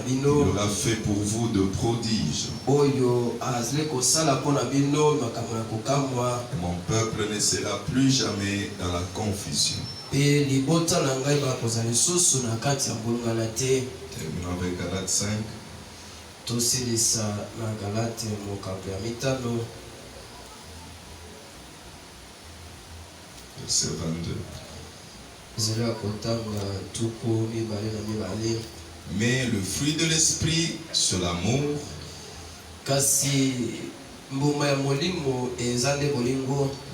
Il aura fait pour vous de prodiges. Mon peuple ne sera plus jamais dans la confusion. Terminons avec Galates 5. Verset 22. Mais le fruit de l'esprit, c'est l'amour,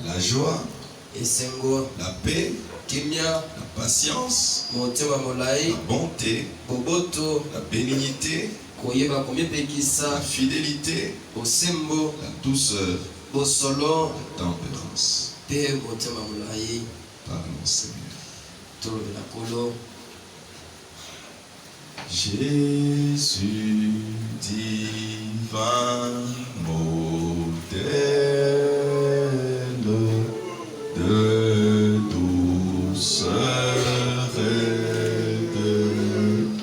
la joie, la paix, la patience, la bonté, la bénignité, la fidélité, la douceur, la tempérance. Pardon, Seigneur. Jésus, divin modèle de douceur et de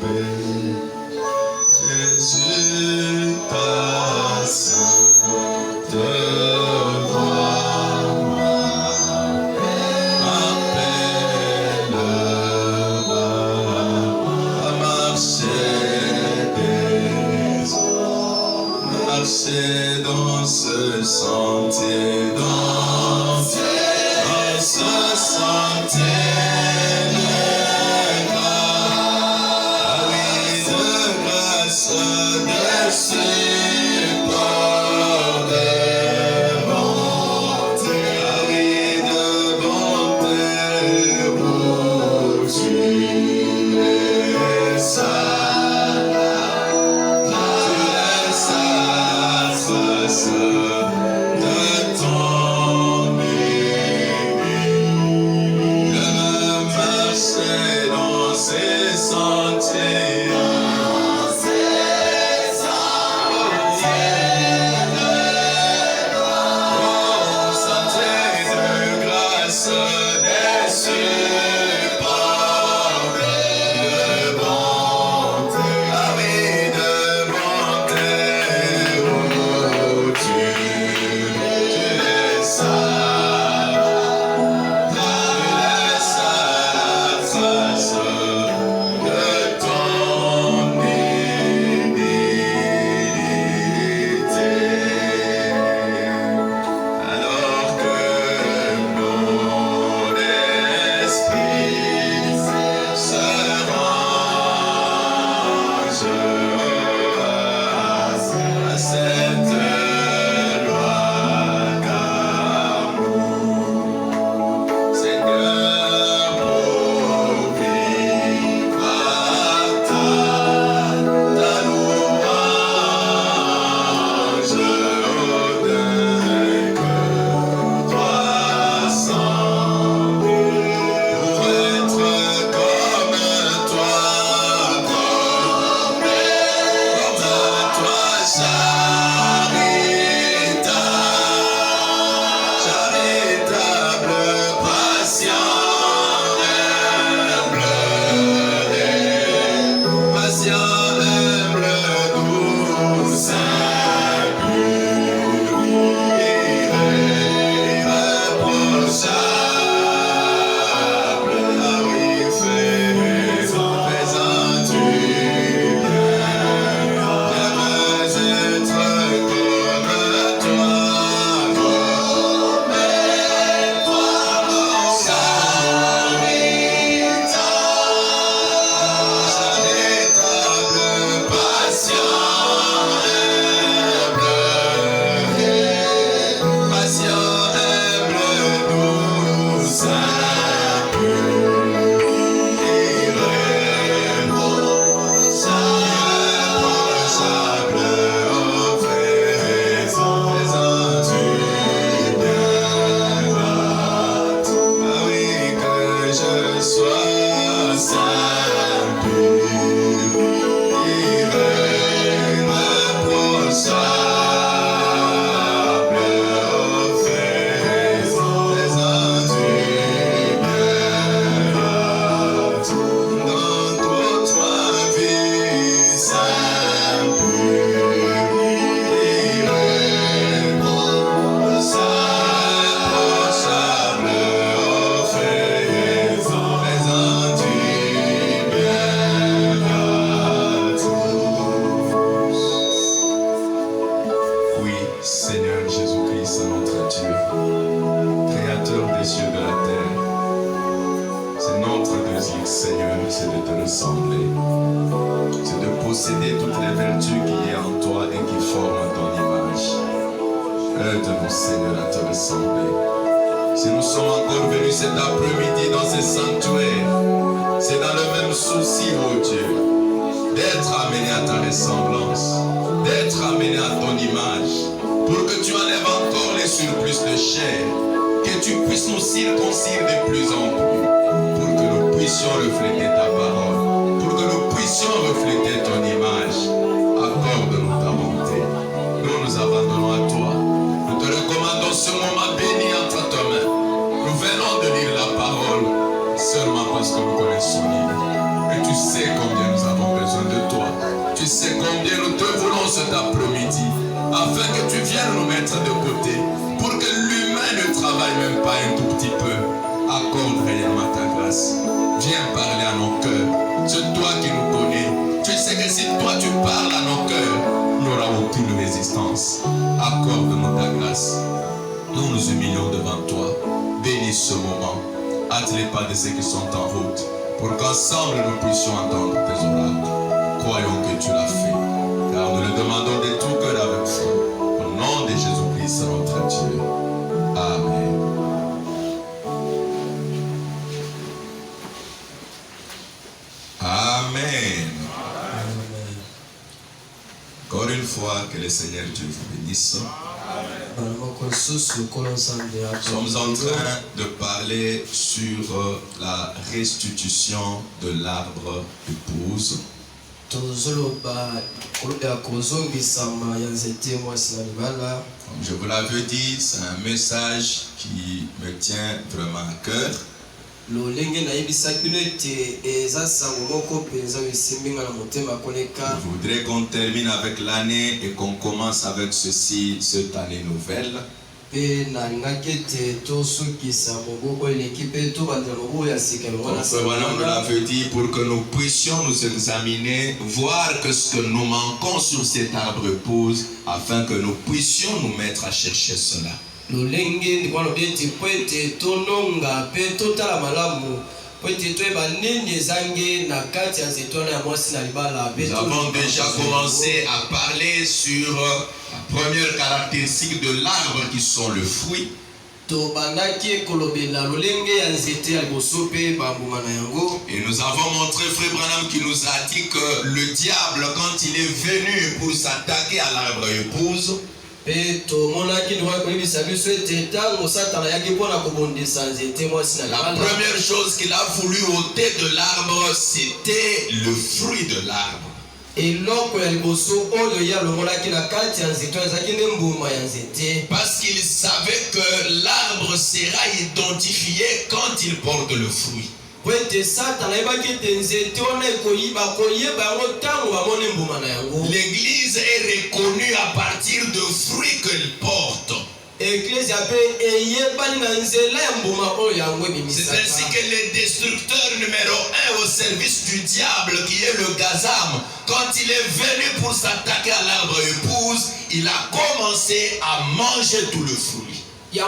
paix. Jésus, ta sainte voix m'appelle à marcher dans ce sentier, dans ce sentier de grâce, de support, de bonté, de bonté, où tu es saint, de ton église, de marcher dans ces sentiers, sentiers de grâce, des supports de bonté, de bonté, où tu es saint, tu es saint, face de ton humilité. Alors que mon esprit se range à cette loi d'amour, Seigneur, pour vivre à ta louange, donne que 300 pour être comme toi, charitable, patient, humble, doux, saint, pur, irréprochable. Ah oui, faisant du bien, j'aimerais être comme toi, charitable, patient, humble, doux, saint, pur, irréprochable, faisant du bien. Ah oui, que je sois saint, pur, irréprochable, faisant du bien. Dans désir, Seigneur, c'est de te ressembler. C'est de posséder toutes les vertus qui est en toi et qui forment ton image. Aide-nous, Seigneur, à te ressembler. Si nous sommes encore venus cet après-midi dans ce sanctuaire, c'est dans le même souci, oh Dieu, d'être amené à ta ressemblance, d'être amené à ton image, pour que tu enlèves encore les surplus de chair, que tu puisses nous circoncire de plus en plus, pour que nous puissions refléter ta parole, pour que nous puissions refléter ton image. Accorde-nous ta bonté. Nous nous abandonnons à toi. Nous te recommandons ce moment béni entre tes mains. Nous venons de lire la parole seulement parce que nous connaissons l'île. Et tu sais combien nous avons besoin de toi. Tu sais combien nous te voulons cet après-midi, afin que tu viennes nous mettre de côté, pour que l'humain ne travaille même pas un tout petit peu. Accorde réellement ta grâce. Viens parler à nos cœurs. C'est toi qui nous connais. Tu sais que si toi tu parles à nos cœurs, il n'y aura aucune résistance. Accorde-nous ta grâce. Nous nous humilions devant toi. Bénis ce moment. Hâte les pas de ceux qui sont en route, pour qu'ensemble nous puissions entendre tes oracles. Croyons que tu l'as fait, car nous le demandons de tout cœur avec foi. Au nom de Jésus-Christ, notre Dieu. Amen. Amen. Encore une fois, que le Seigneur Dieu vous bénisse. Nous sommes en train de parler sur la restitution de l'arbre épouse. Comme je vous l'avais dit, c'est un message qui me tient vraiment à cœur. Je voudrais qu'on termine avec l'année et qu'on commence avec ceci, cette année nouvelle. Voilà, nous l'avons dit pour que nous puissions nous examiner, voir ce que nous manquons sur cet arbre épouse, afin que nous puissions nous mettre à chercher cela. Nous avons déjà commencé à parler sur la première caractéristique de l'arbre qui sont le fruit. Et nous avons montré Frère Branham qui nous a dit que le diable, quand il est venu pour s'attaquer à l'arbre épouse, la première chose qu'il a voulu ôter de l'arbre, c'était le fruit de l'arbre. Parce qu'il savait que l'arbre sera identifié quand il porte le fruit. L'église est reconnue à partir de fruits qu'elle porte. C'est ainsi que le destructeur numéro 1 au service du diable, qui est le Gazam, quand il est venu pour s'attaquer à l'arbre épouse, il a commencé à manger tout le fruit. Et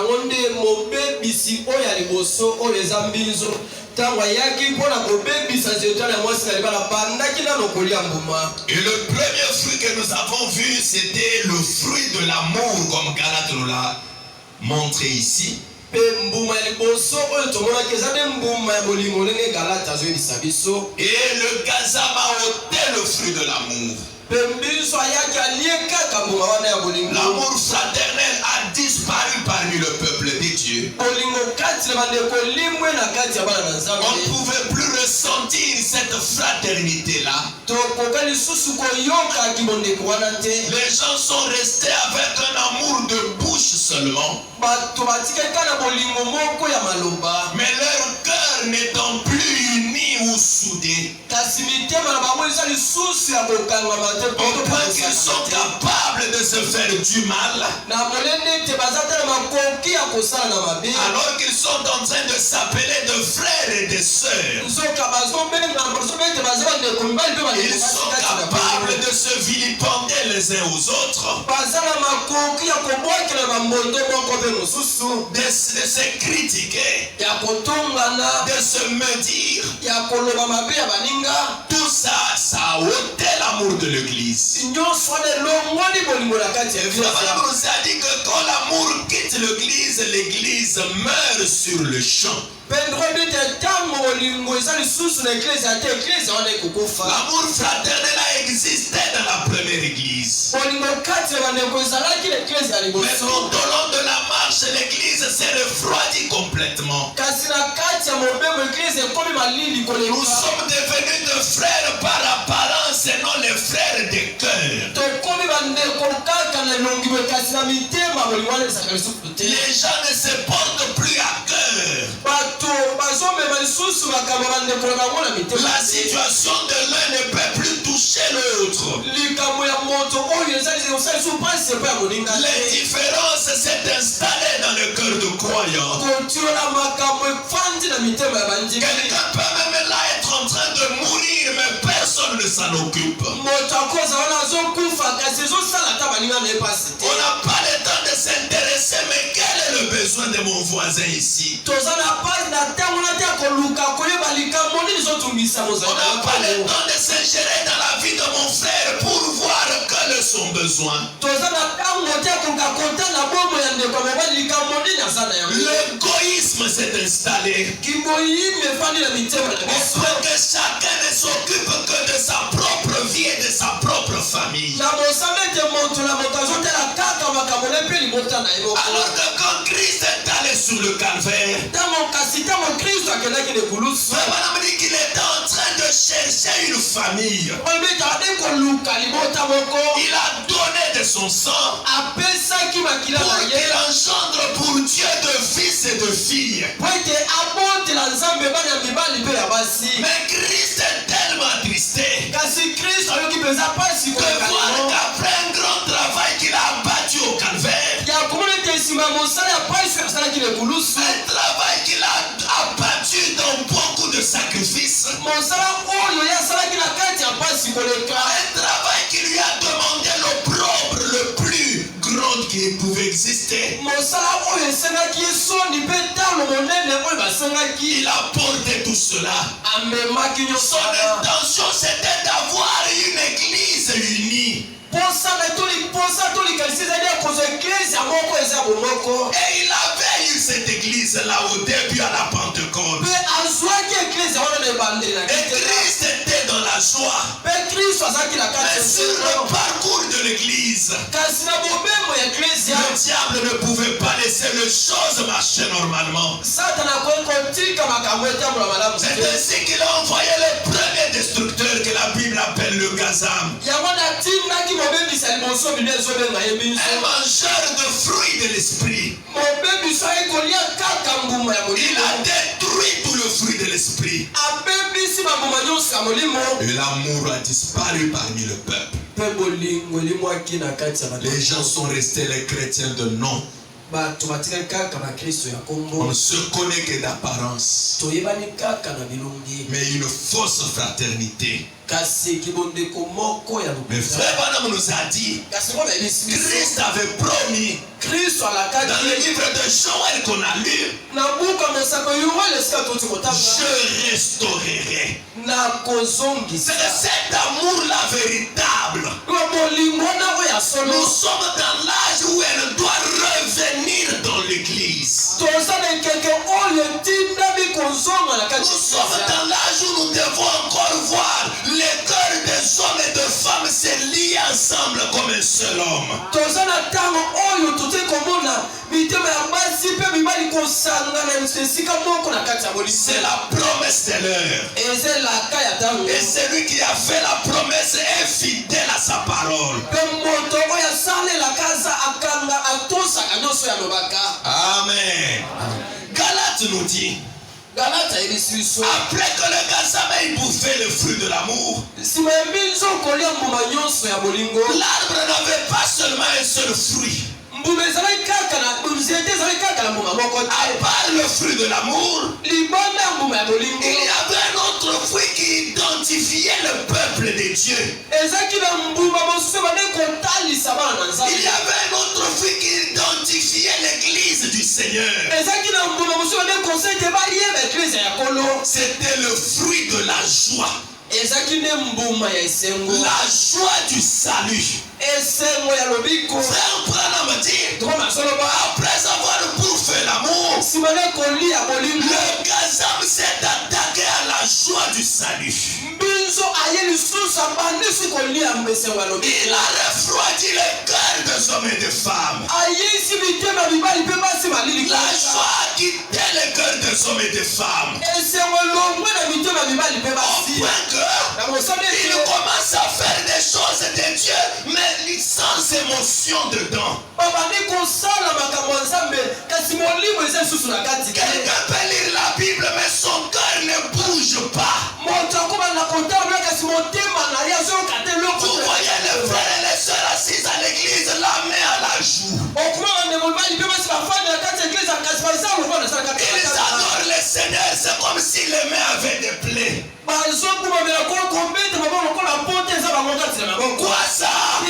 le premier fruit que nous avons vu, c'était le fruit de l'amour, comme Galate nous l'a montré ici. Et le Gazam a ôté le fruit de l'amour. L'amour fraternel a disparu parmi le peuple de Dieu. On ne pouvait plus ressentir cette fraternité-là. Les gens sont restés avec un amour de bouche seulement. Mais leur cœur n'étant plus uni ou soudé, au point qu'ils sont capables de se faire du mal, alors qu'ils sont en train de s'appeler de frères et de sœurs. Ils sont capables de se vilipender les uns aux autres, de se critiquer, de se maudire. Tout ça, ça a ôté l'amour de l'église. Nous a dit que quand l'amour quitte l'église, l'église meurt sur le champ. L'amour fraternel a existé dans la première église. Mais tout au long de la marche, l'église s'est refroidie complètement. Nous sommes devenus de frères par apparence et non les frères des cœurs. Les gens ne se portent plus à cœur. La situation de l'un ne peut plus toucher l'autre. Les différences s'est installées dans le cœur de croyants. Quelqu'un peut même là être en train de mourir, mais personne ne s'en occupe. On n'a pas le temps de s'intéresser, mais quel est le besoin de mon voisin ici? On n'a pas le temps de s'ingérer dans la vie de mon frère pour voir quels sont son besoin. L'égoïsme s'est installé. On veut que chacun ne s'occupe que de sa propre vie et de sa propre famille. Alors que quand Christ est allé sur le calvaire, Madame dit qu'il était en train de chercher une famille. Il a donné de son sang pour qu'il engendre pour Dieu de fils et de filles. Mais Christ est tellement attristé de voir qu'après un grand travail qu'il a abattu au calvaire, un travail qu'il a abattu dans beaucoup de sacrifices, un travail qui lui a demandé l'opprobre le plus grand qui pouvait exister. Il a porté tout cela. Son intention c'était d'avoir une église unie. Et il avait eu cette église là au début à la Pentecôte. Et Christ était dans la joie. Mais sur le parcours de l'église, le diable ne pouvait pas laisser les choses marcher normalement. C'est ainsi qu'il a envoyé le premier destructeur que la Bible appelle le Gazam. Un mangeur de fruits de l'esprit. Il a détruit tout le fruit de l'esprit. Et l'amour a disparu parmi le peuple. Les gens sont restés les chrétiens de nom. On ne se connaît que d'apparence, mais une fausse fraternité. Mais frère Branham nous a dit, Christ avait promis dans le livre de Joël qu'on a lu, je restaurerai. C'est cet amour-là véritable. Nous sommes dans l'âge où elle doit revenir dans l'église. Nous sommes dans l'âge où nous devons encore voir les cœurs des hommes et de femmes se lier ensemble comme un seul homme. C'est la promesse de l'heure. Et celui qui a fait la promesse est fidèle à sa parole. Amen. Galate nous dit, après que le Gazam ait bouffé le fruit de l'amour, l'arbre n'avait pas seulement un seul fruit. À part le fruit de l'amour, il y avait un autre fruit qui identifiait le peuple de Dieu. Il y avait un autre fruit qui identifiait l'église du Seigneur. C'était le fruit de la joie. La joie du salut. Frère Branham dit, après avoir bouffé l'amour, le gazam s'est attaqué à la joie du salut. Il a refroidi les cœurs des hommes et des femmes. La joie a quitté les cœurs des hommes et des femmes. Au point que il commence à faire des choses de Dieu, mais sans émotion dedans. Quelqu'un peut lire la Bible, mais son cœur ne bouge pas. Vous voyez les frères et les sœurs assis à l'église, la main à la joue. Ils adorent le Seigneur, c'est comme si les mains avaient des plaies. Quoi ça? La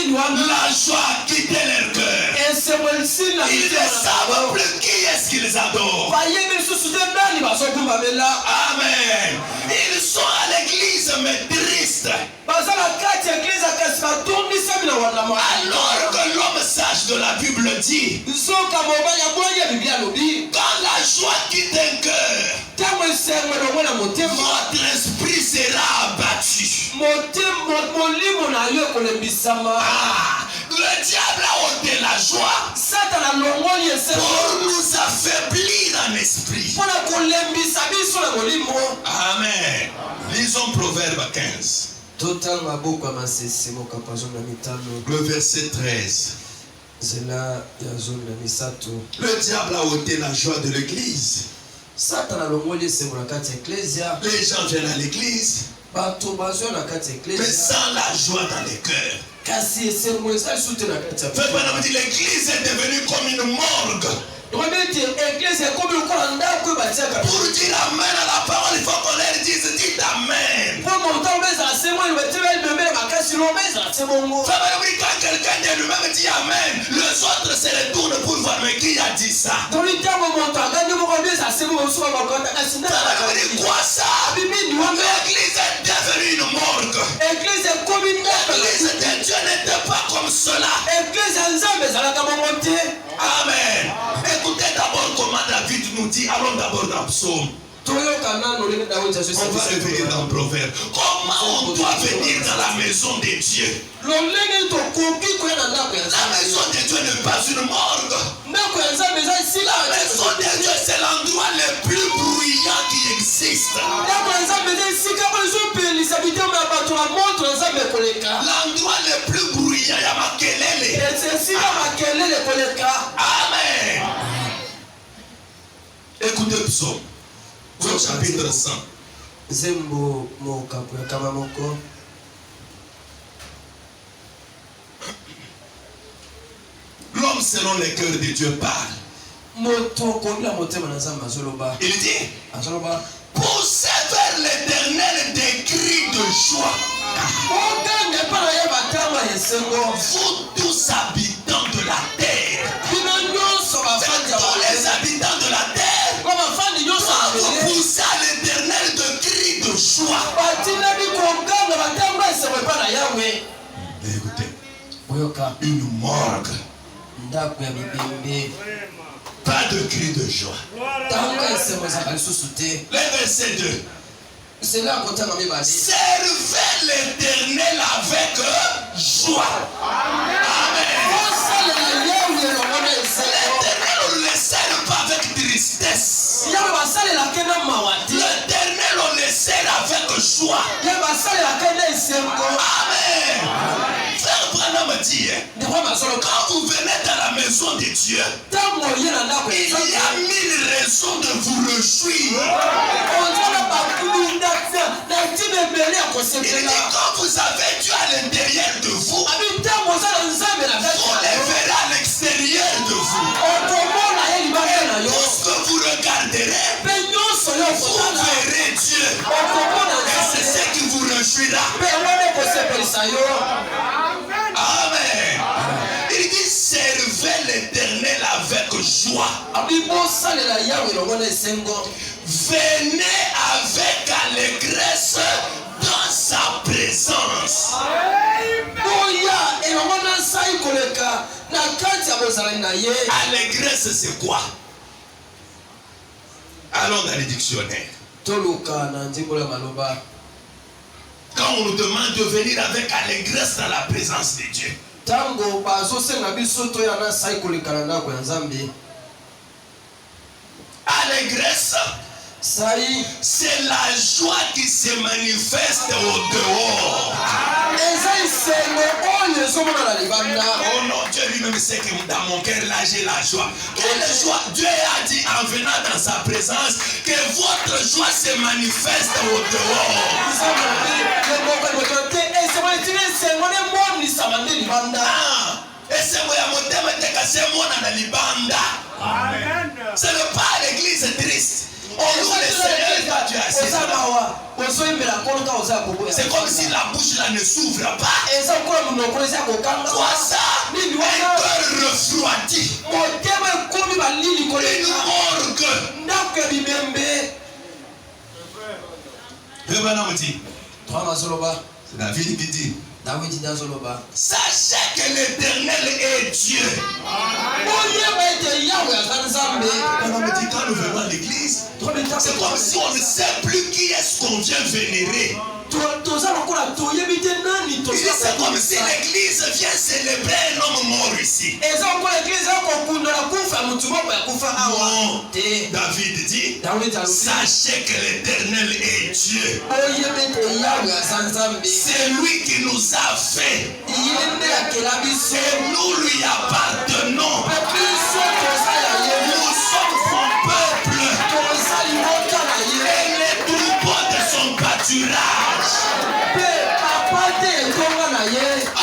joie a quitté leur cœur. Ils ne savent plus qui est-ce qu'ils adorent. Amen. Ils sont à l'église mais tristes. Alors que l'homme sage de la Bible dit, quand la joie quitte un cœur, votre esprit sera abattu. Le diable a ôté la joie pour nous affaiblir en esprit. Amen. Lisons Proverbe 15. Le verset 13. Le diable a ôté la joie de l'église. Les gens viennent à l'église, mais sans la joie dans les cœurs. L'église est devenue comme une morgue. Pour dire amen à la parole, il faut qu'on leur dise, dites amen. Quand quelqu'un de lui-même dit amen, les autres se retournent pour voir mais qui a dit ça. Quoi ça? L'église est devenue une morgue. L'église de Dieu n'était pas comme cela. Amen. Écoutez d'abord comment David nous dit. Allons d'abord dans Psaume. On va revenir dans Proverbe. Comment on doit venir dans la maison de Dieu? La maison de Dieu n'est pas une morgue. La maison de Dieu, c'est l'endroit le plus bruyant qui existe. L'endroit le plus bruyant, il y a Makelele. Amen. Écoutez le psaume. Au chapitre 100. L'homme selon le cœur de Dieu parle. Il dit, poussez vers l'Éternel des cris de joie. Vous tous habitants de la terre. Tous les habitants de la terre. Vous poussez à l'Éternel de cris de joie. Écoutez, une morgue. Pas de cri de joie. Le verset 2. Servez l'Éternel avec joie. Amen. L'Éternel, on ne le sert pas avec tristesse. L'Éternel, on le sert avec joie. Amen. Frère Branham dit, quand vous venez dans la maison de Dieu, il y a 1000 raisons de vous réjouir. Il dit, quand vous avez Dieu à l'intérieur de vous, vous les verrez à l'extérieur de vous. Tout ce que vous regarderez, vous verrez Dieu. Et c'est ce qui vous réjouira. Amen. Il dit servez l'Éternel avec joie. Venez avec allégresse dans sa présence. Allégresse, c'est quoi? Allons dans les dictionnaires. Quand on nous demande de venir avec allégresse dans la présence de Dieu, allégresse, c'est la joie qui se manifeste au dehors. Oh non, Dieu lui-même sait que dans mon cœur là j'ai la joie. Quelle joie? Dieu a dit en venant dans sa présence que votre joie se manifeste au dehors. Ce n'est pas l'église triste. On loue le Seigneur quand tu es assis. C'est comme si la bouche là ne s'ouvre pas. Quoi ça? Un cœur refroidi. Une morgue. C'est David qui dit. Sachez que l'Éternel est Dieu. Quand nous venons à l'église, c'est comme si on ne sait plus qui est-ce qu'on vient vénérer. C'est comme si l'église vient célébrer un homme mort ici. Non, David dit, sachez que l'Éternel est Dieu. C'est lui qui nous a fait. Et nous lui appartenons. Nous sommes son peuple. Et les troupeaux de son pâturage.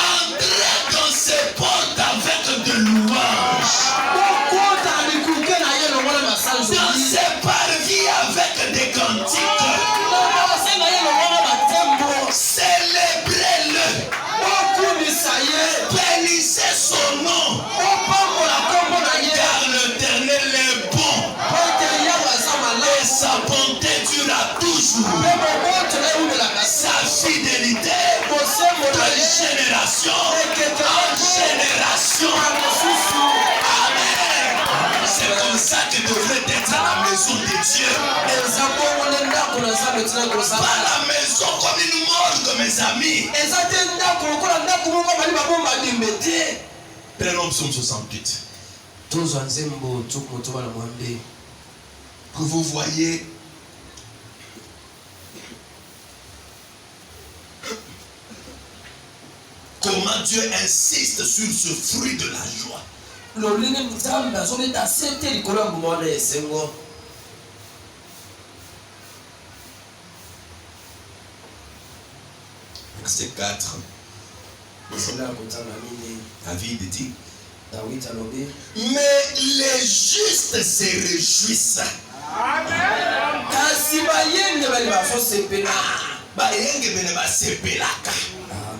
Entrez dans ses portes avec de louanges. Dans ses parvis avec des cantiques. Célébrez-le. Bénissez son nom. Car l'Éternel est bon. Et sa bonté dure à toujours. Sa fidélité de génération en génération. Amen. C'est comme ça que devrait être la maison de Dieu. Pas la maison comme une morgue, mes amis. Prenons Psaume 68. Que vous voyez comment Dieu insiste sur ce fruit de la joie. Verset 4. David dit, mais les justes se réjouissent.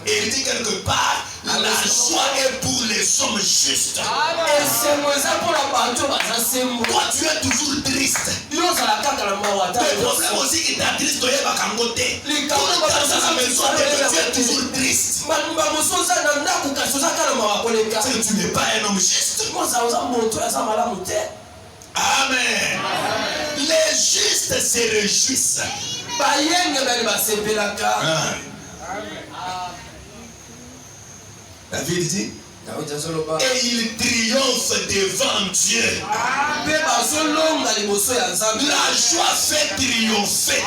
Et il dit quelque part, la joie est pour les hommes justes. Toi tu es toujours triste. Le problème aussi qui t'attriste, tu es dans la maison de Dieu, tu es toujours triste. Tu n'es pas un homme juste. Amen. Les justes se réjouissent. David dit, et il triomphe devant Dieu. La joie fait triompher.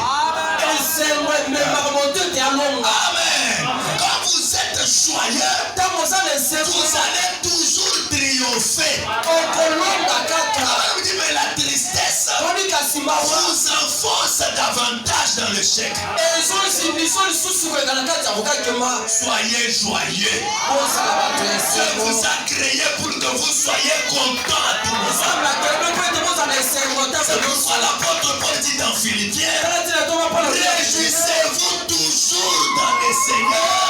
Amen. Quand vous êtes joyeux, vous allez toujours triompher. Mais la tristesse vous enfonce davantage dans le chèque. Soyez joyeux. Dieu vous a créé pour que vous soyez content à tout moment. C'est pourquoi l'apôtre Paul dit dans Philippiens, réjouissez-vous toujours dans le Seigneur.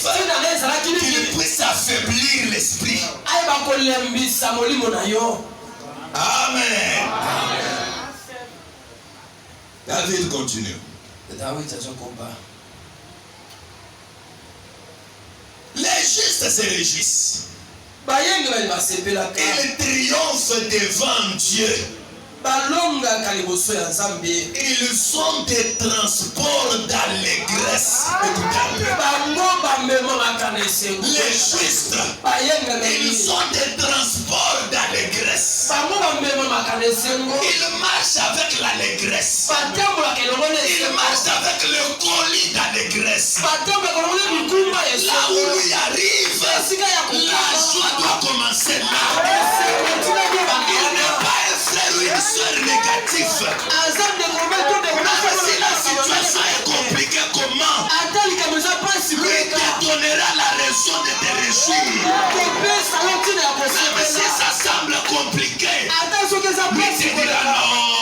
négatif qui puisse affaiblir l'esprit. Amen. David continue. Les justes se réjouissent. Ils triomphent devant Dieu. Ils sont des transports d'allégresse. Les justes, ils sont des transports d'allégresse. Ils marchent avec l'allégresse. Ils marchent avec le colis d'allégresse. Là où lui arrive, la joie doit commencer là. Il n'est pas un frère ou une soeur négatif. Même si la situation est compliquée, comment? Lui te donnera la raison de te réjouir. Même si ça semble compliqué, lui te dira non.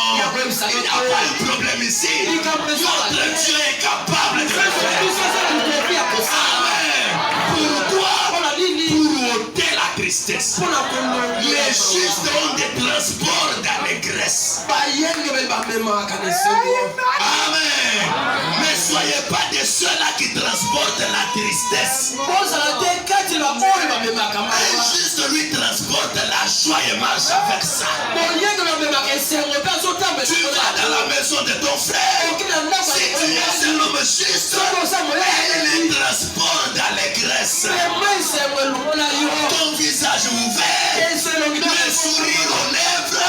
Il n'y a pas de problème ici. Notre Dieu est capable de le faire. Amen. Pourquoi? Pour ôter la tristesse. Les justes ont des transports d'allégresse. Amen. Ne soyez pas de ceux-là qui transportent la tristesse. Un juste lui transporte la joie et marche avec ça. Tu vas dans la maison de ton frère. Si tu es un homme juste, il transporte d'allégresse. Ton visage ouvert, le sourire aux lèvres,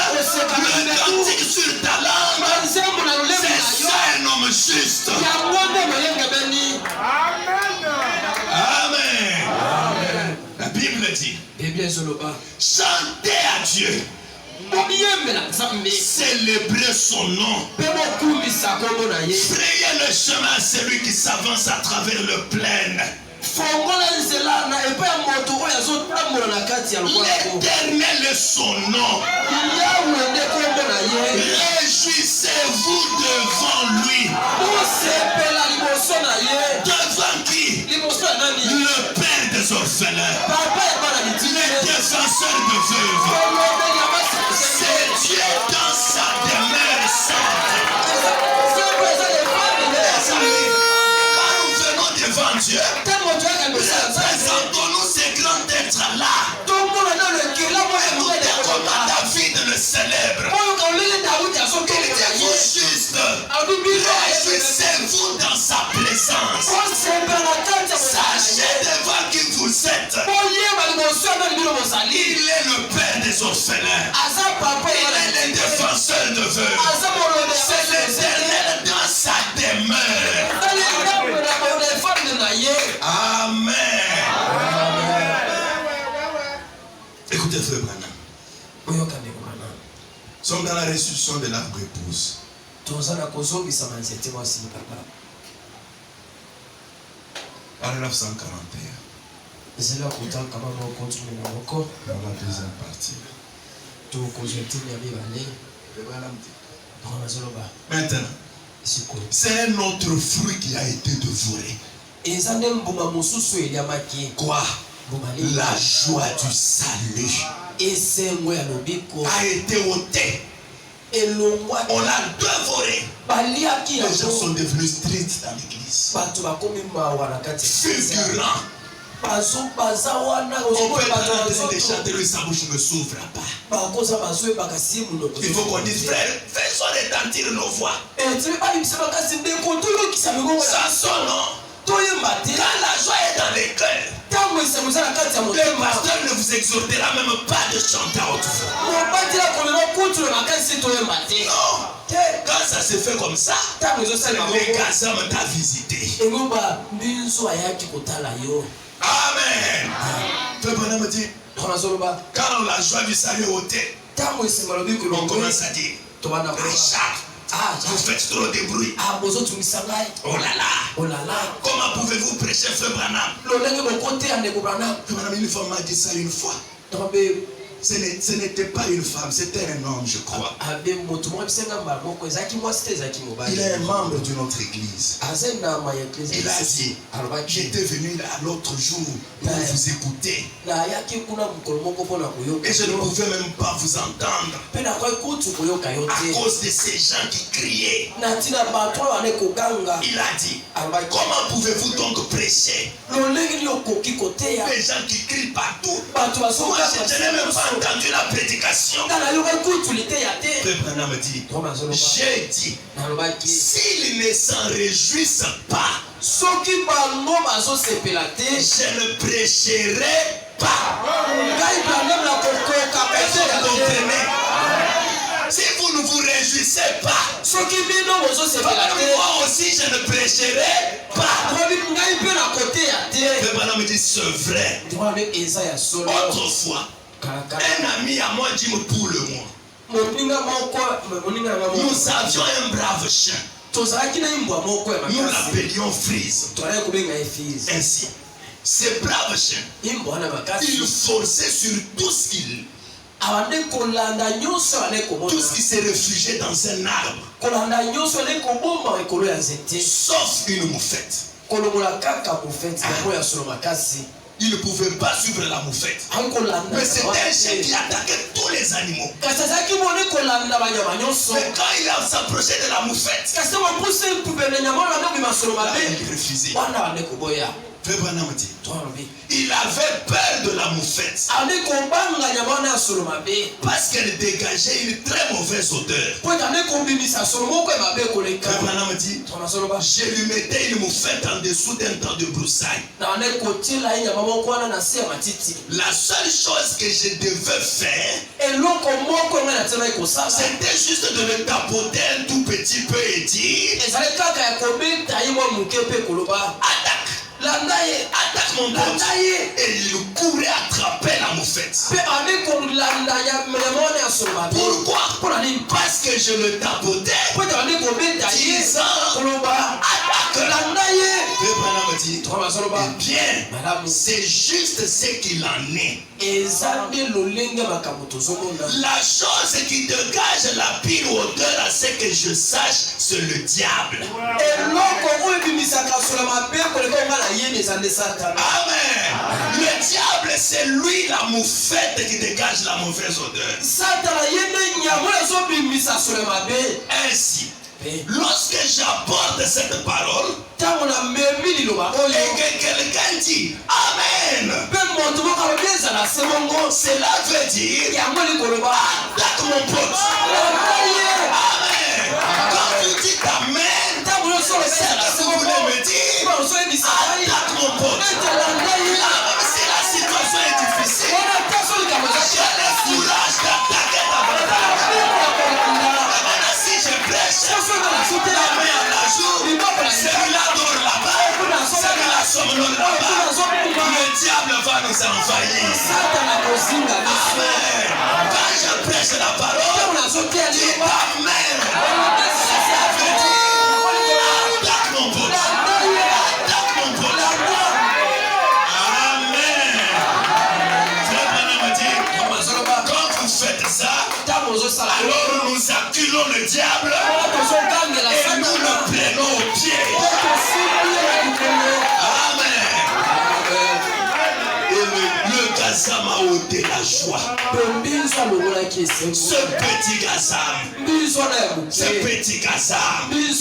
le cantique sur ta langue. C'est ça un homme juste. Amen. La Bible dit, chantez à Dieu, célébrez son nom, frayez le chemin à celui qui s'avance à travers le plaine. L'Éternel est son nom. Réjouissez-vous devant lui. Devant qui? Le Père des orphelins, le défenseur de veuves. C'est Dieu dans sa demeure sainte. Quand nous venons devant Dieu, présentons-nous ces grands êtres-là. Écoutez comment David le célèbre. Il dit vous juste, réjouissez-vous dans sa présence. Sachez devant qui vous êtes. Il est le Père des orphelins. Il est le défenseur de veuves. C'est l'Éternel dans sa demeure. Amen. Écoutez, frère Branham. Nous sommes dans la restitution de l'arbre épouse. En 1941. Dans la deuxième partie. Maintenant, c'est un autre fruit qui a été dévoré. Quoi? La joie du salut a été ôtée. On l'a dévoré. Les gens sont devenus tristes dans l'église. Figurant. On peut être en train de chanter, lui, sa bouche ne s'ouvre pas. Il faut qu'on dise, frère, faisons retentir nos voix. Ça sonne. Quand la joie est dans les cœurs, le pasteur ne vous exhortera même pas de chanter à haute voix. Non. Quand ça se fait comme ça, les gazam t'a visité. Amen. Frère me dit, quand la joie du salut est ôtée, on commence à dire, vous faites trop de bruit. Oh là là. Comment pouvez-vous prêcher, frère Branham? Frère Branham, une femme m'a dit ça une fois. Ce n'était pas une femme, c'était un homme, je crois. Il est un membre de notre église. Il a dit, j'étais venu là l'autre jour pour vous écouter. Et je ne pouvais même pas vous entendre à cause de ces gens qui criaient. Il a dit, comment pouvez-vous donc prêcher les gens qui crient partout? Moi, je n'ai même pas entendu la prédication. Frère Branham dit, j'ai dit, s'ils ne s'en réjouissent pas, je ne prêcherai pas. Si vous ne vous réjouissez pas, moi aussi je ne prêcherai pas. Frère Branham dit, c'est vrai. Autrefois, un ami à moi dit pour le mois. Nous avions un brave chien. Nous l'appelions Freeze. Ainsi, ce brave chien, il forçait sur tout ce qui se réfugiait dans un arbre. Sauf une moufette. Il ne pouvait pas suivre la moufette. Mais c'était un chien qui attaquait tous les animaux. Mais quand il s'approchait de la moufette, il refusait. Il avait peur de la moufette parce qu'elle dégageait une très mauvaise odeur. Je lui mettais une moufette en dessous d'un tas de broussailles. La seule chose que je devais faire, c'était juste de le tapoter un tout petit peu et dire, attaque mon pote. Et il courait attraper la moufette. Pourquoi? Parce que je le tapotais, disant, attaque. Eh bien, c'est juste ce qu'il en est. La chose qui dégage la pire odeur à ce que je sache, c'est le diable. Amen. Le diable, c'est lui la moufette qui dégage la mauvaise odeur. Ainsi, lorsque j'apporte cette parole et que quelqu'un dit Amen, cela veut dire attaque mon pote. Amen. Quand vous dites Amen, c'est que vous voulez me dire attaque mon pote. Même si la situation est difficile, j'ai le courage d'attaquer ta bataille. Maintenant, si je prêche, la main à la jour, celui-là dort là-bas, celui-là somnole là-bas, le diable va nous envahir. Amen. Quand je prêche la parole, dis Amen. Ça veut dire attaque mon pote. Attaque mon pote. Amen. Frère Branham dit, quand vous faites ça, alors nous acculons le diable et nous le prenons au pied. Amen. Et le Gazam a ôté la joie. Ce petit Gazam, il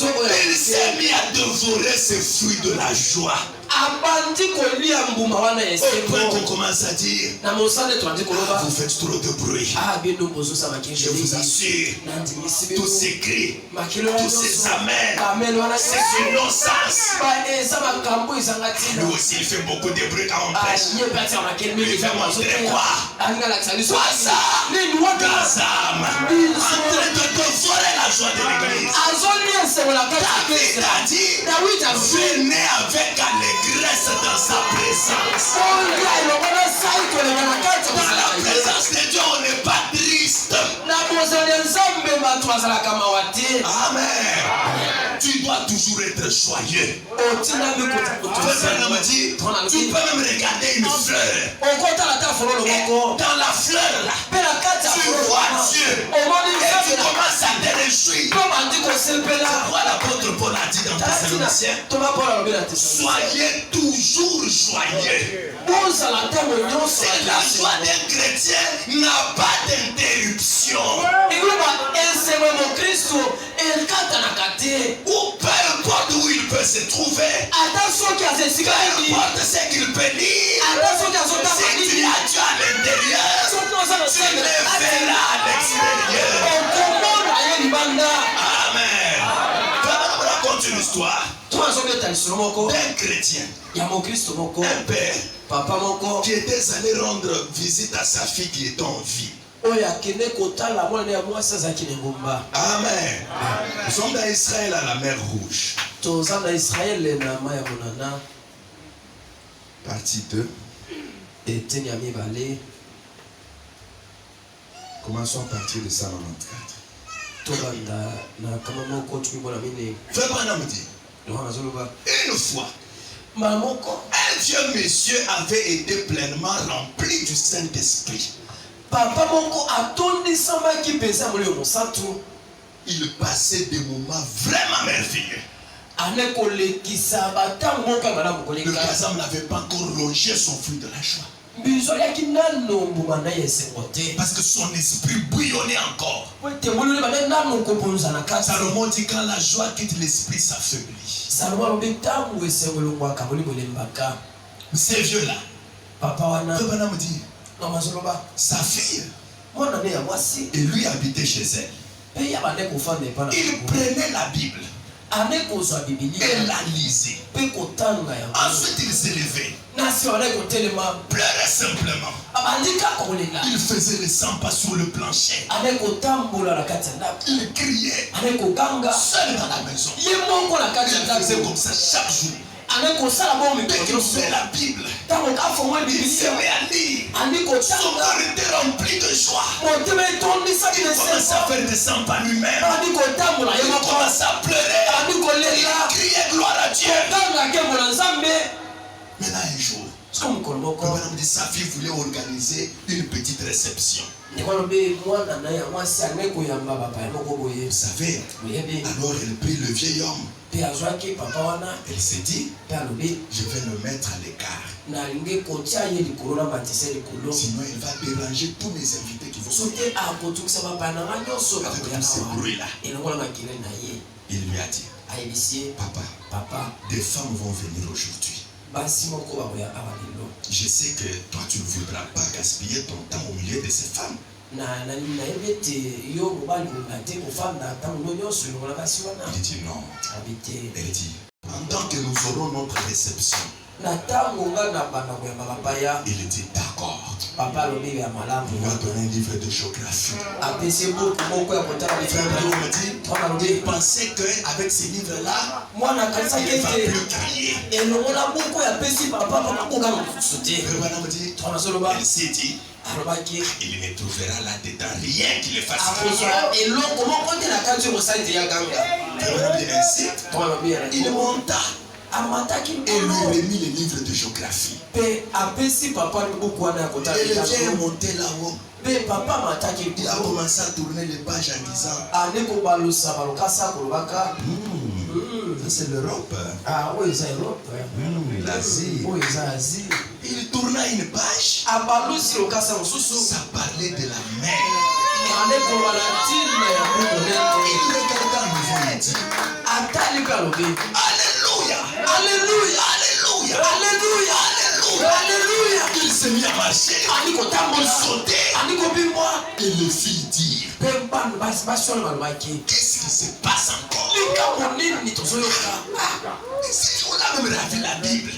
s'est mis à dévorer ses fruits de la joie. Au point qu'on commence à dire, vous faites trop de bruit. Je vous assure, tous ces cris, tous ces amens, c'est une non-sens. Lui aussi il fait beaucoup de bruit quand on prêche. Il fait montrer quoi? Gazam, en train de dévorer la joie de l'église. David a dit, venez avec allégresse dans sa présence. Dans la présence de Dieu, on n'est pas triste. Amen. Tu dois toujours être joyeux. Tu peux même regarder une fleur. Et dans la fleur là, tu vois Dieu. Et tu commences à te réjouir. Pourquoi l'apôtre Paul a dit dans Thessaloniciens, soyez toujours joyeux. C'est la joie d'un chrétien n'a pas d'interruption. Ou peu importe où il peut se trouver, peu importe ce qu'il peut lire, si tu as Dieu à l'intérieur, tu le verras à l'extérieur. Amen. On raconte une histoire d'un chrétien, un père qui était allé rendre visite à sa fille qui était en vie. Amen. Nous sommes dans Israël à la mer Rouge. Partie 2. Commençons à partir de Psalm 94. Frère Branham dit, une fois, un vieux monsieur avait été pleinement rempli du Saint-Esprit. Il passait des moments vraiment merveilleux. Le Kazam n'avait pas encore rongé son fruit de la joie. Parce que son esprit bouillonnait encore. Salomon dit quand la joie quitte l'esprit, s'affaiblit. Ces vieux-là, Branham dit, sa fille, et lui habitait chez elle. Il prenait la Bible et la lisait. Ensuite il s'élevait, pleurait simplement. Il faisait les 100 pas sur le plancher. Il criait seul dans la maison. Il faisait comme ça chaque jour. Dès qu'il ouvrait la Bible, il se met à lire. Son cœur était rempli de joie. Il commençait à faire des 100 pas lui-même. Il commençait à pleurer. Il criait gloire à Dieu. Maintenant un jour, sa fille voulait organiser une petite réception. Vous savez, alors elle prit le vieil homme. Elle s'est dit, je vais le mettre à l'écart. Sinon il va déranger tous mes invités qui vont sortir. Avec tout ce bruit-là, il lui a dit, papa, des femmes vont venir aujourd'hui. Je sais que toi tu ne voudras pas gaspiller ton temps au milieu de ces femmes. Il dit non. Elle dit, pendant que nous aurons notre réception, il dit d'accord. Il va donner un livre de géographie. Il pensait qu'avec ces livres-là, il ne va plus crier. Elle s'est dit, il ne trouvera là-dedans rien qui le fasse mal. Il monta et lui remit les livres de géographie. Et le vieil est monté là-haut. Il a commencé à tourner les pages en disant, ça c'est l'Europe. L'Asie. Il tourna une page. Ça parlait de la mer. Il regarda en nouveau et dit, Alléluia, Alléluia, Alléluia, Alléluia, Alléluia. Il s'est mis à marcher, il sautait. Et les filles dirent, qu'est-ce qui se passe encore? Si on a même ravi la Bible,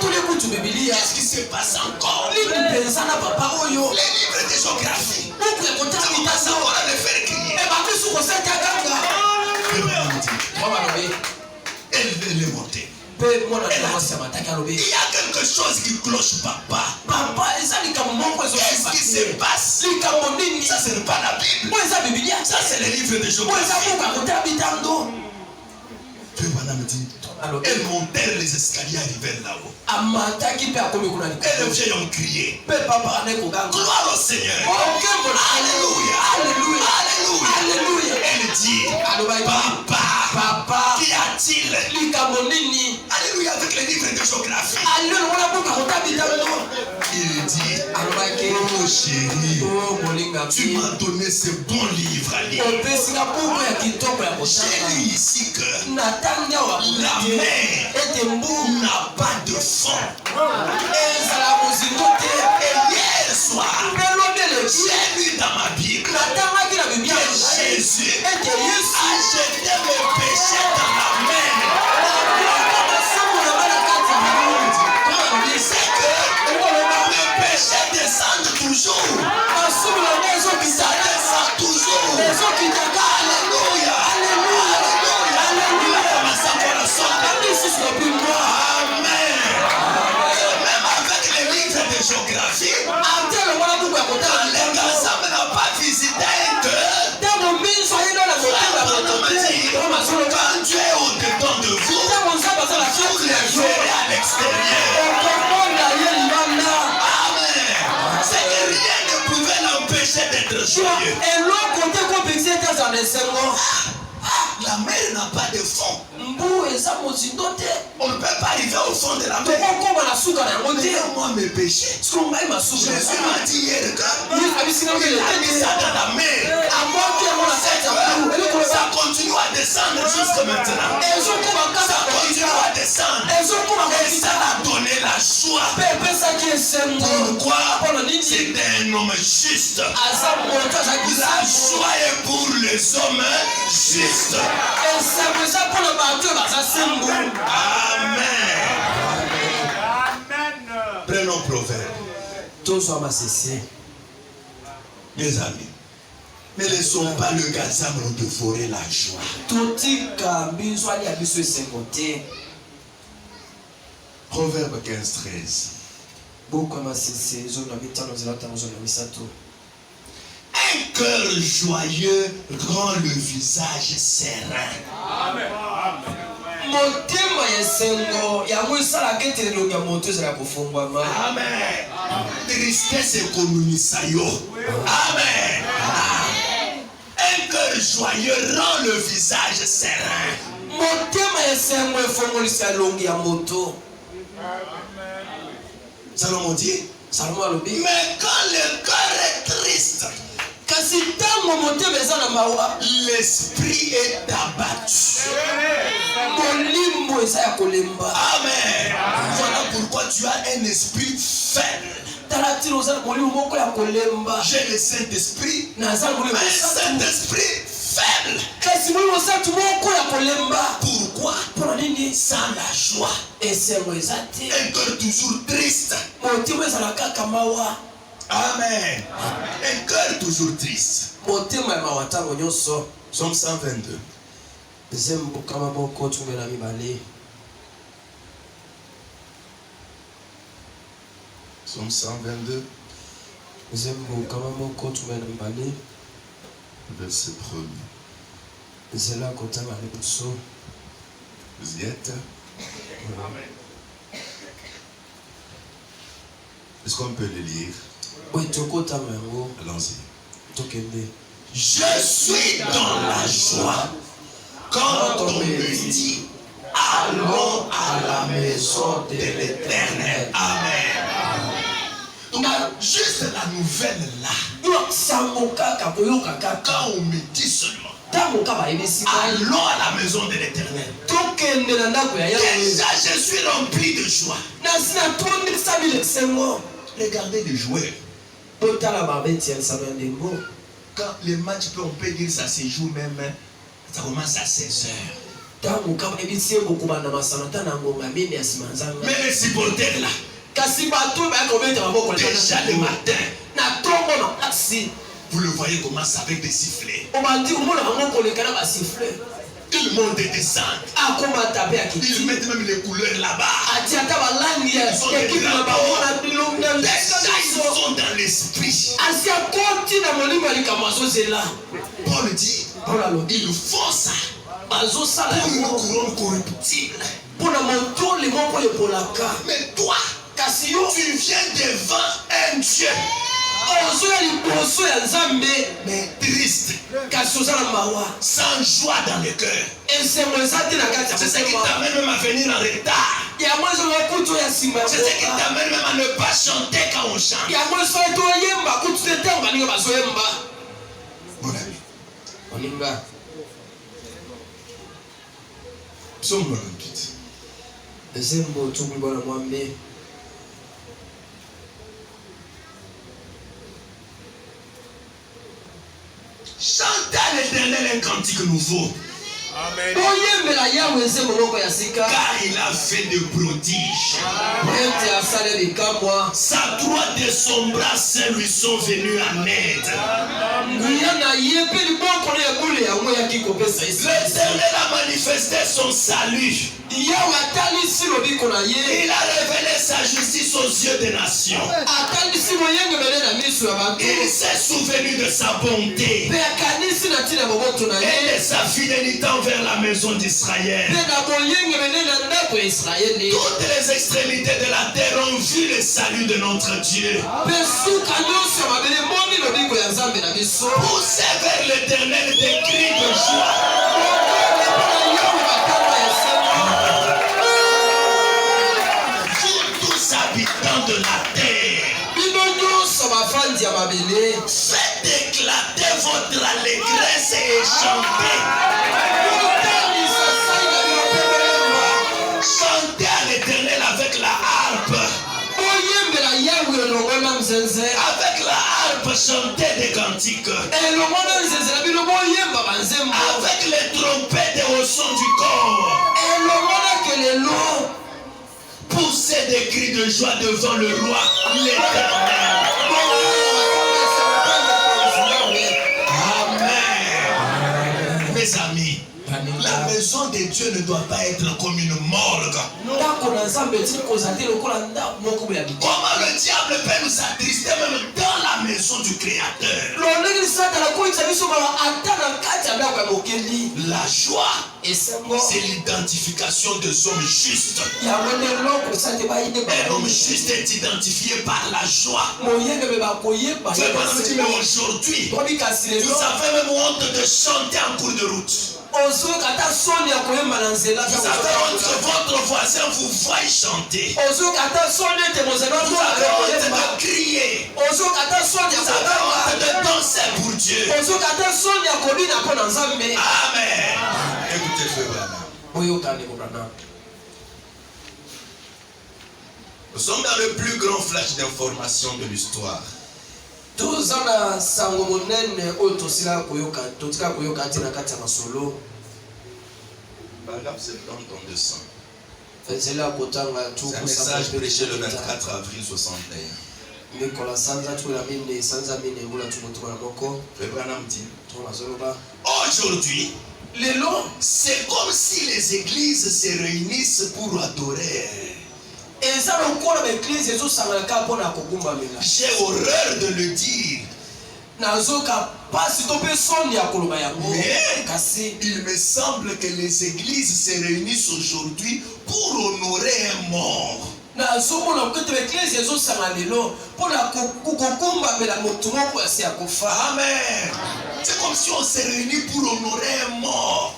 qu'est-ce qui se passe encore? Les livres de géographie, on commence encore à les faire crier. Elle est montée. Il y a quelque chose qui cloche papa. Qu'est-ce qui se passe? Ça, ce n'est pas la Bible. Ça, c'est le livre de géographie. Elles montèrent les escaliers, arrivèrent là-haut. Et les vieilles ont crié. Gloire au Seigneur. Alléluia. Alléluia. Alléluia. Elle dit, Papa, qu'y a-t-il? Alléluia, avec les livres de géographie. Il dit, oh chérie, tu m'as donné ce bon livre à lire. J'ai lu ici que la mer n'a pas de fond. Et hier soir, j'ai lu dans ma Bible que Jésus a jeté mes péchés dans la mer. C'est que mes péchés descendent toujours. Ça descend toujours. Alléluia. Amen. Même avec les livres de géographie, les ensemble n'a pas visité que quand Dieu est au-dedans de vous, vous le verrez à l'extérieur. Amen. C'est que rien ne pouvait l'empêcher d'être joyeux. La mer n'a pas de fond. On ne peut pas arriver au fond de la mer. Moi, mes péchés. Jésus m'a dit hier que il a mis ça dans la mer. Ça continue à descendre jusqu'à maintenant. Ça continue à descendre. Et ça a donné la joie. Pourquoi? C'est un homme juste. La joie est pour les hommes justes. Amen. Prenons Proverbe. Mes amis, ne laissons pas le gazam nous dévorer la joie. Proverbe 15-13. Un cœur joyeux rend le visage serein. Amen. Amen. Tristesse économisa yo. Amen. Un cœur joyeux rend le visage serein. Salomon dit. Mais quand le cœur est triste, l'esprit est abattu. Amen. Voilà pourquoi tu as un esprit faible. J'ai le Saint-Esprit, mais un Saint-Esprit faible. Pourquoi? Sans la joie. Un cœur toujours triste. Amen. Un cœur toujours triste. Somme 122. Somme 122. Verset 1er. Vous y êtes? Est-ce qu'on peut le lire? Allons-y. Je suis dans la joie quand on me dit allons à la maison de l'Éternel. Amen. Donc, juste la nouvelle là, quand on me dit seulement allons à la maison de l'Éternel, déjà je suis rempli de joie. Regardez les joueurs. Quand les matchs, on peut dire ça se joue même, ça commence à 16h. Mais les supporters là, déjà le matin, vous le voyez commence avec des sifflets. Il monte et descend. Il met même les couleurs là-bas. Ils sont dans l'esprit. Paul dit, ils font ça pour une couronne corruptible. Mais toi, tu viens devant un Dieu, mais triste, sans joie dans le cœur. C'est ce qui t'amène même à venir en retard. C'est ce qui t'amène même à ne pas chanter quand on chante. Mon ami. Psaume 98. Chantez à l'Éternel un cantique nouveau. Amen. Car il a fait de prodiges. Sa droite et son bras saint lui sont venus en aide. L'Éternel a manifesté son salut. Il a révélé sa justice aux yeux des nations. Il s'est souvenu de sa bonté et de sa fidélité envers la maison d'Israël. Toutes les extrémités de la terre ont vu le salut de notre Dieu. Poussez vers l'Éternel des cris de joie. Habitants de la terre, faites éclater votre allégresse et chantez. Chantez à l'Éternel avec la harpe. Avec la harpe, chantez des cantiques. Avec les trompettes au son du corps. Poussez des cris de joie devant le roi, l'Éternel. Amen. Mes amis, la maison de Dieu ne doit pas être comme une morgue. Comment le diable peut nous attrister même dans la maison du Créateur. La joie, c'est l'identification des hommes justes. Un homme juste est identifié par la joie. Mais aujourd'hui, vous avez même honte de chanter en cours de route. Vous avez honte que votre voisin vous voie chanter. Vous avez honte de crier. Vous avez honte de danser pour Dieu. Amen. Écoutez, frère Branham. Nous sommes dans le plus grand flash d'information de l'histoire. Paragraphe 70 en 200. C'est un message prêché le 24 avril 61. Aujourd'hui, c'est comme si les églises se réunissent pour adorer. J'ai horreur de le dire. Mais il me semble que les églises se réunissent aujourd'hui pour honorer un mort. Amen. C'est comme si on se réunit pour honorer un mort.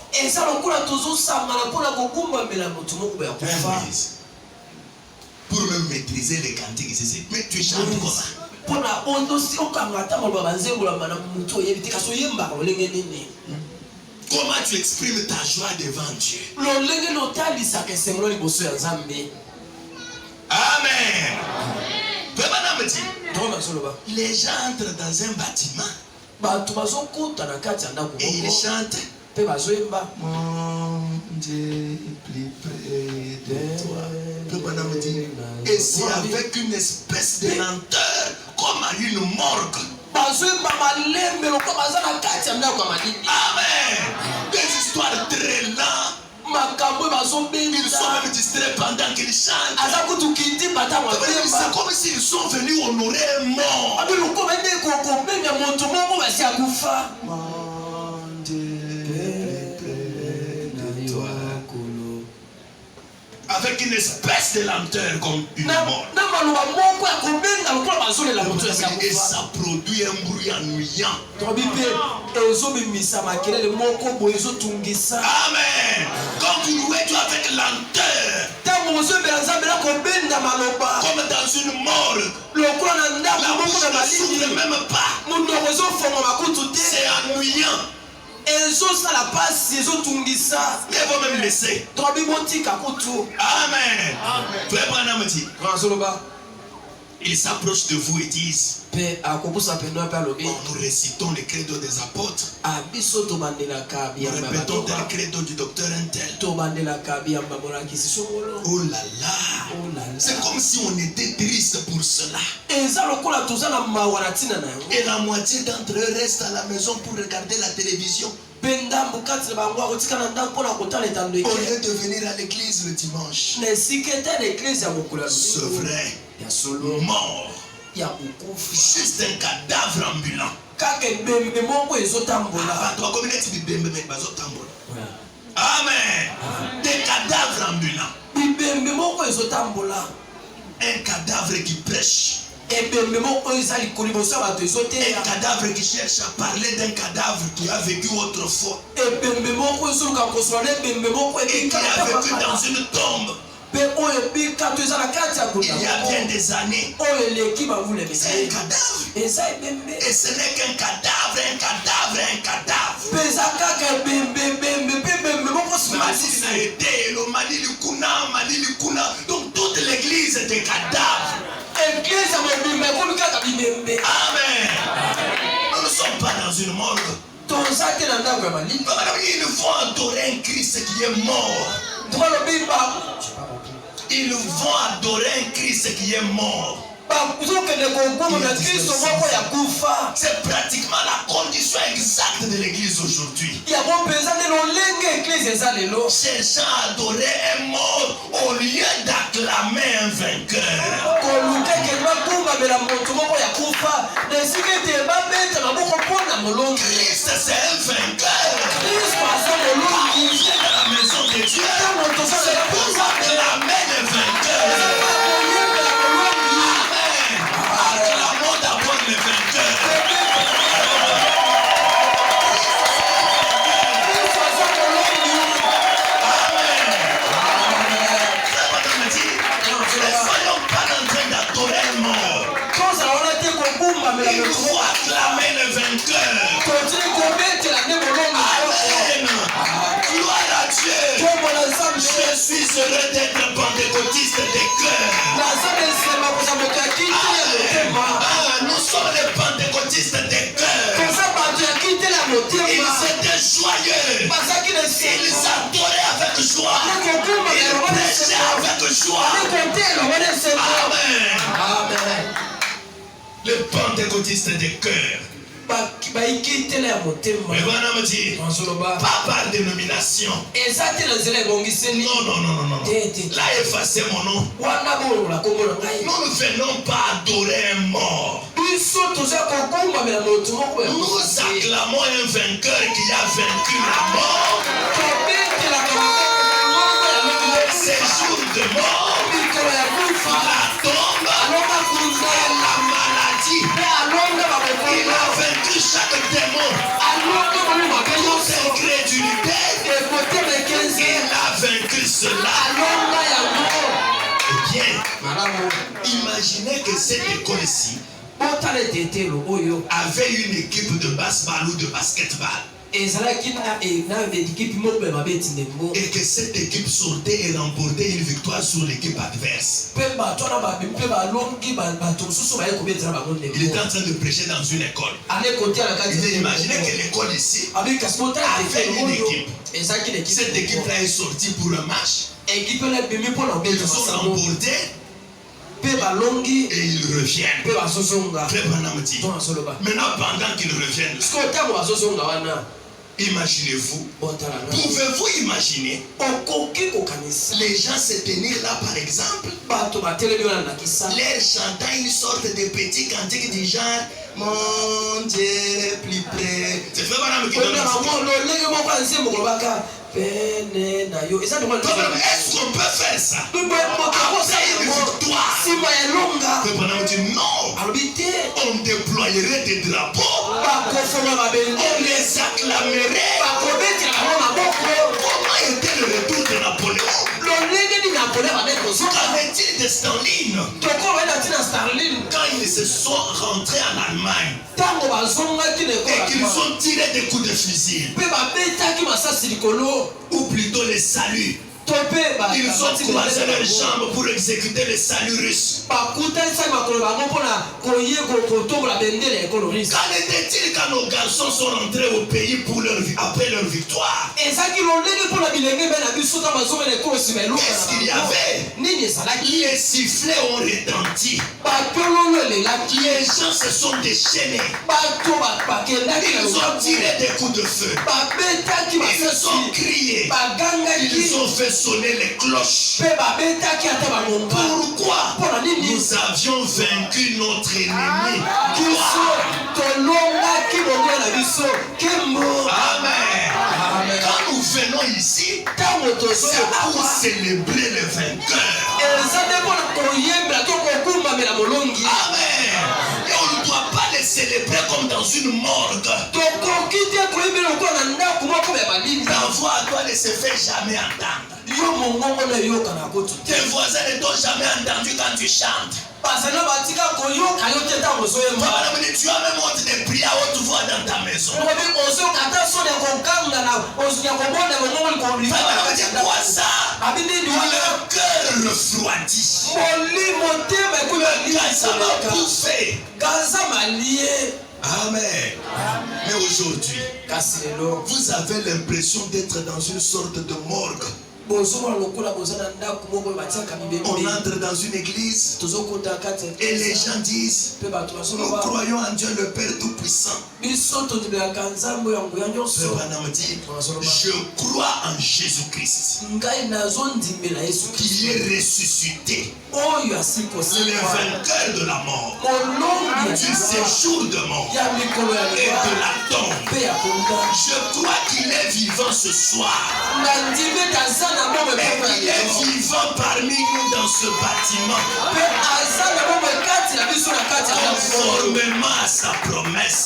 Pour même maîtriser les cantiques ici. Mais tu chantes comment? Comment tu exprimes ta joie devant Dieu? Amen. Les gens entrent dans un bâtiment et ils chantent. Mon Dieu plus près de toi. Et c'est avec une espèce de lenteur comme à une morgue. Amen. histoire très lente. Ils sont même distraits pendant qu'ils chantent. C'est comme s'ils sont venus honorer un mort. Avec une espèce de lenteur comme une mort. Et ça produit un bruit ennuyant. Amen. Quand vous louez Dieu avec lenteur, comme dans une mort, la bouche ne s'ouvre même pas. C'est ennuyant. Mais vous même laisser. Amen. Ils s'approchent de vous et disent: nous récitons les credos des apôtres. Nous répétons tel credo du docteur Intel. Oh là là. C'est comme si on était triste pour cela. Et la moitié d'entre eux restent à la maison pour regarder la télévision. Au lieu de venir à l'église le dimanche. C'est vrai. Mort. Juste un cadavre ambulant. Amen. Des cadavres ambulants. Un cadavre qui prêche. Un cadavre qui cherche à parler d'un cadavre qui a vécu autrefois. Et qui a vécu dans une tombe. Il y a bien des années. C'est un cadavre. Et ce n'est qu'un cadavre, un cadavre, un cadavre. Donc toute l'église est un cadavre. Amen. Nous ne sommes pas dans une morgue. Il faut adorer un Christ qui est mort. Ils vont adorer un Christ qui est mort. C'est pratiquement la condition exacte de l'église aujourd'hui. Ces gens adoraient un mort au lieu d'acclamer un vainqueur. Christ, c'est un vainqueur. Il vient dans la maison de Dieu. C'est pour acclamer le vainqueur. Acclamons d'abord le vainqueur. Soyons pas en train d'adorer un mort. Il faut acclamer le vainqueur. Amen. Gloire à Dieu. Je suis heureux d'être pentecôtiste des cœurs. Nous sommes les pentecôtistes des cœurs. Ils étaient joyeux. Ils adoraient avec joie. Ils prêchaient avec joie. Amen. Les pentecôtistes des cœurs. Mais voilà, me dit, pas par dénomination. Non. Là, effacez mon nom. Nous ne venons pas adorer un mort. Nous acclamons un vainqueur qui a vaincu la mort. Ces jours de mort, la tombe, la maladie. Il a vaincu chaque démon. Toute incrédulité. Il a vaincu cela. Eh bien, imaginez que cette école-ci avait une équipe de baseball ou de basketball. Et que cette équipe sortait et remportait une victoire sur l'équipe adverse. Il était en train de prêcher dans une école. Il imaginait que l'école ici avait une équipe. Cette équipe-là est sortie pour un match. Ils sont remportés. Et ils reviennent. Maintenant, pendant qu'ils reviennent, Imaginez-vous, pouvez-vous imaginer les gens se tenir là par exemple, l'air chantant une sorte de petit cantique du genre mon Dieu plus près. C'est fait madame qui donne est-ce qu'on peut faire ça? Après une victoire, non, on déployerait des drapeaux, on les acclamerait. Comment était le retour de Napoléon? Qu'avait-il de Staline? Quand ils se sont rentrés en Allemagne et qu'ils ont tiré des coups de fusil, ou plutôt les saluts, ils ont croisé leurs jambes pour exécuter les saluts russes. Qu'en était-il quand nos garçons sont rentrés au pays pour après leur victoire? Qu'est-ce qu'il y avait? Les sifflets ont retenti. Les gens se sont déchaînés. Ils ont tiré des coups de feu. Ils ont crié. Ils ont fait sonner les cloches. Pourquoi? Nous avions vaincu notre ennemi. Amen. Quand nous venons ici, c'est pour célébrer le vainqueur. Amen. Et on ne doit pas les célébrer comme dans une morgue. Ta voix doit ne se faire jamais entendre. Tes voisins ne t'ont jamais entendu quand tu chantes. Tu as même honte de prier à haute voix dans ta maison. Quoi ça? Le cœur refroidi. Ça m'a poussé. Amen. Mais aujourd'hui, vous avez l'impression d'être dans une sorte de morgue. On entre dans une église et les gens disent nous croyons en Dieu le Père Tout-Puissant. Je crois en Jésus-Christ qui est ressuscité, le vainqueur de la mort, du séjour de mort et de la tombe. Je crois qu'il est vivant ce soir. Et il est vivant parmi nous dans ce bâtiment, conformément à sa promesse.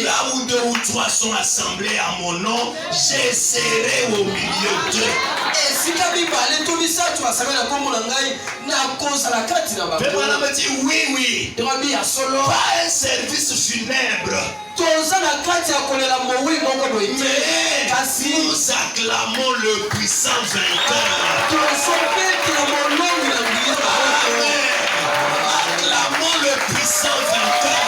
Là où 2 ou 3 sont assemblés à mon nom, je serai au milieu d'eux. Peuple me dit oui, oui. Pas un service funèbre. Mais nous acclamons le puissant vainqueur. Amen. Acclamons le puissant vainqueur.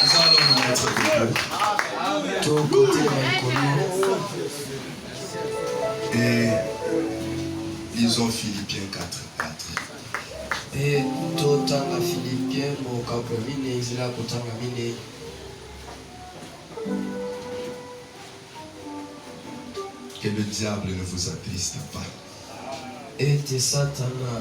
Nous allons nous mettre debout. Et lisons Philippiens 4:4. Et totanga Philippiens mokakomine izila kotanga mine. Que le diable ne vous attriste pas. Et satana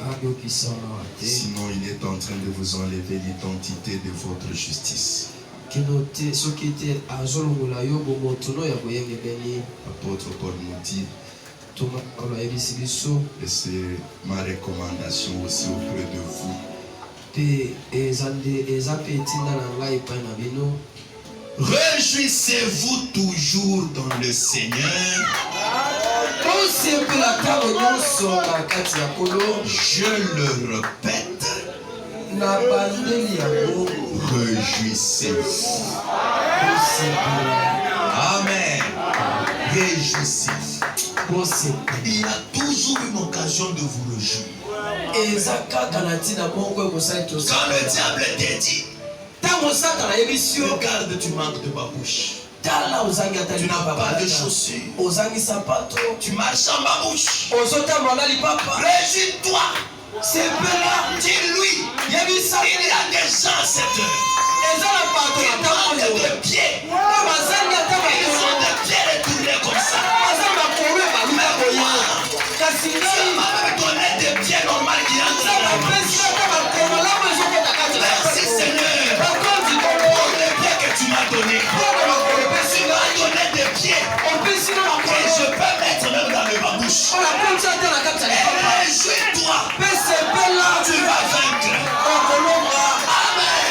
abokisana te. Sinon il est en train de vous enlever l'identité de votre justice. Kinote sokite azolungula yo bomotono ya boyenge beni. Apôtre Paul nous dit, et c'est ma recommandation aussi auprès de vous. Réjouissez-vous toujours dans le Seigneur. Je le répète. Réjouissez-vous. Amen. Réjouissez-vous. Il y a toujours une occasion de vous réjouir. Quand le diable te dit, regarde, tu manques de babouche. Tu n'as pas de chaussures. Tu marches en babouche. Réjouis-toi. Dis-lui, il y a des gens à cette heure. Ils manquent de pieds. Ils ont des pieds retournés comme ça. Tu m'as donné des pieds normaux qui entrent dans la bouche. Merci Seigneur pour les pieds que tu m'as donnés. Tu m'as donné des pieds que je peux mettre même dans ma bouche. Et réjouis-toi, tu vas vaincre. Amen.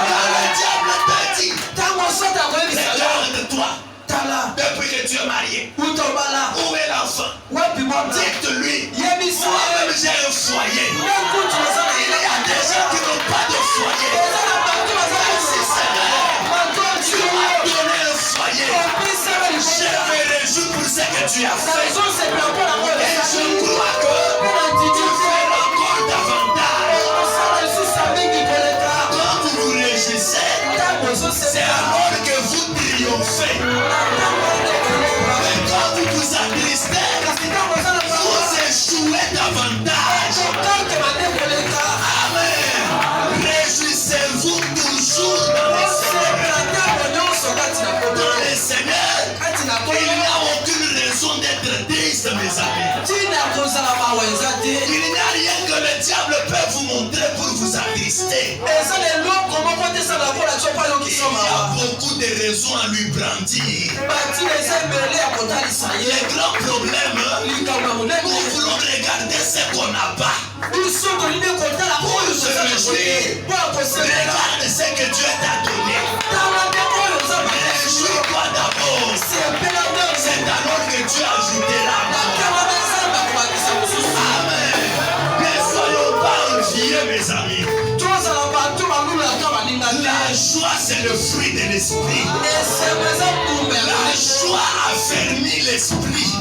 Quand le diable te dit, regarde-toi. Depuis que tu es marié, où est l'enfant? Dites-lui, moi-même j'ai un foyer. Il y a des gens qui n'ont pas de foyer. Merci Seigneur, tu m'as donné un foyer. Je me réjouis pour ce que tu as fait. Et je crois que tu feras encore davantage. Quand vous vous réjouissez, c'est alors que vous triomphez. Mais quand vous vous attristez, vous échouez davantage. Amen. Réjouissez-vous toujours dans le Seigneur. Dans le Seigneur, il n'y a aucune raison d'être triste, mes amis. Il n'y a rien que le diable peut vous montrer pour vous attrister. Il y a beaucoup de raisons à lui brandir. Le grand problème, nous voulons regarder ce qu'on n'a pas. Pour se réjouir, regarde ce que Dieu t'a donné. Réjouis-toi d'abord. C'est alors que Dieu ajoutera. Amen. Ne soyons pas envieux, mes amis. La joie, c'est le fruit de l'esprit. La joie affermit l'esprit.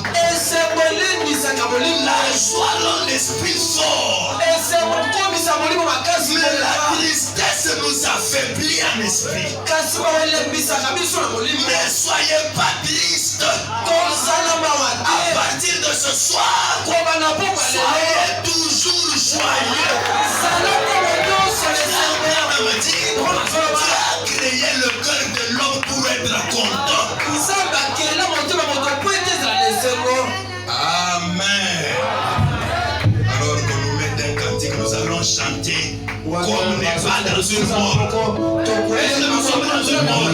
La joie rend l'esprit fort. Mais la tristesse nous affaiblit en esprit. Ne soyez pas tristes. À partir de ce soir, soyez toujours joyeux. Tu as créé le cœur de l'homme pour être content. Amen. Alors qu'on nous mette un cantique, nous allons chanter comme on n'est pas dans une mort. Est-ce que nous sommes dans une mort?